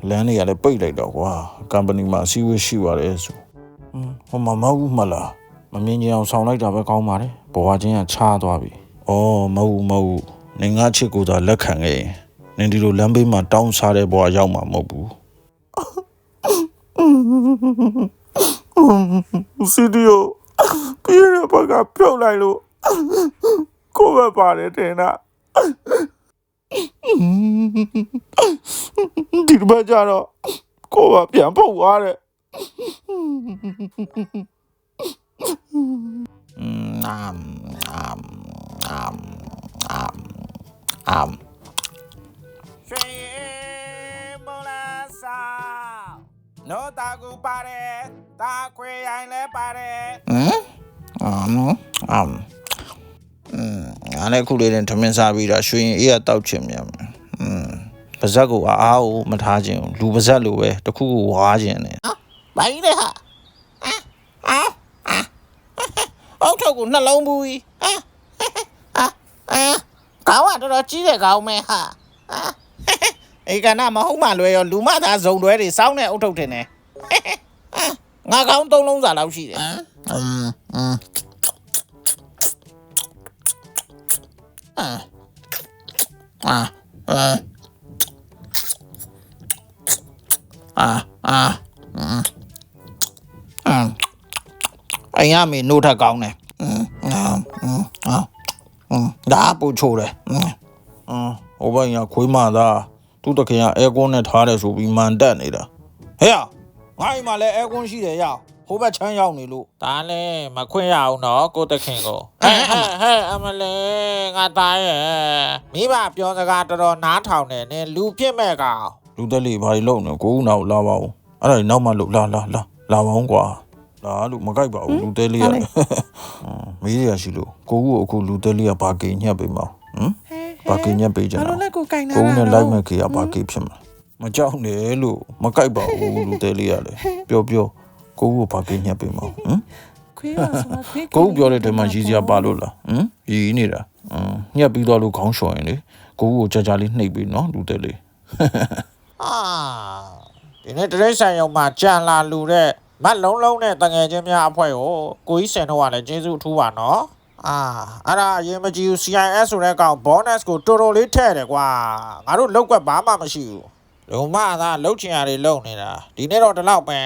လမ်းတွေကလည်းပိတ်လိုက်တော့ကွာကမ်ပဏီမှာအစည်းအဝေးရှိပါတယ်ဆိုဟိုမှာမဟုတ်ဘူးမလားမမြင်ကြအောင်ဆောင်လိုက်တာပဲကောင်းပါတယ်ဘဝချင်းကချားသွားပြီမဟုတ်ဘူးနင်ငါချစ်ကိုသာလက်ခံခဲ့ရင်နင်ဒီလိုလမ်းဘေးမှာတောင်းစားတဲ့ဘဝရောက်မှာမဟုတ်ဘူးစီဒီယိုပြေးတဲ့ဘက်ကပြုတ်လိုက်လို့ကိုယ်ပဲပါတယ်တင်တာဒီဘက်ကျတော့ကိုယ်ကပြန်ပုတ်သွားတယ်နိုးတာကူပါတယ်တာခွေရိုင်းလဲပါတယ်အားလည်းခုလေးနဲ့ထမင်းစားပြီးတော့ရွှေရင်အေးရတောက်ချင်မြန်ပါဇက်ကိုအားကိုမထားခြင်းလူပါဇက်လိုပဲတခုခုဝါခြင်းနဲ့ဘာကြီးလဲဟာအောက်ထောက်ကိုနှလုံးဘူးကြီးကောင်းတော့ကြီးတယ်ကောင်းမဲဟာဧကနာမဟုတ်မှလွယ်ရောလူမသားဇုံတွဲတွေစောင်းတဲ့အုတ်ထုတ်တင်နေငါကောင်း3လုံးစာလောက်ရှိတယ်အိမ်ရမေနိုးထက်ကောင်းတယ်ဒါပူချိုးတယ်ဟိုဘက်ကခွေးမသားသူ့တခင်ကအဲကွန်းနဲ့ထားတယ်ဆိုပြီးမန်တက်နေတာဟဲ့ငါအိမ်မှာလည်းအဲကွန်းရှိတယ်ရောက်ဟိုဘက်ချမ်းရောက်နေလို့ဒါလည်းမခွင့်ရအောင်တော့ကိုတခင်ကိုဟဲ့အမလေးငါသားရဲ့မိဘပြောစကားတော်နားထောင်နေနေလူဖြစ်မဲ့ကောင်လူတက်လေးဘာလို့လုံနေကိုဦးနောက်လာပါဦးအဲ့ဒါနောက်မှလို့လာပါအောင်ကွာလာလို့မကြိုက်ပါဘူးလူသေးလေးရမေးရရှိလို့ကိုဦးကိုအခုလူသေးလေးကဘာကိညက်ပေးမအောင်ဘာကိညက်ပေးကြတာကိုဦးနဲ့လိုက်မဲ့ခေကဘာကိဖြစ်မှာမကြောက်နဲ့လို့မကြိုက်ပါဘူးလူသေးလေးရလေပြောကိုဦးကိုဘာကိညက်ပေးမအောင်ခွေးပါဆိုခွေးကိုဦးပြောတဲ့ထဲမှာရည်စရာပါလို့လားရည်နေတာညက်ပြီးတော့လို့ခေါင်းလျှော်ရင်လေကိုဦးကိုကြာလေးနှိပ်ပြီးနော်လူသေးလေးဒီနေ့တရိတ်ဆိုင်ရုံမှာကြံလာလူတဲ့မတ်လုံးနဲ့တငယ်ချင်းများအဖွဲ့ကိုကြီးစင်တော့ကလည်းကျေးဇူးအထူးပါနော်အဲ့ဒါအရင်မကြည့်ဘူး CIS ဆိုတဲ့ကောင် bonus ကိုတော်တော်လေးထည့်တယ်ကွာငါတို့လောက်ကွက်ဘာမှမရှိဘူးလုံမသာလှုပ်ချင်ရတွေလုံနေတာဒီနေ့တော့ဒီလောက်ပဲ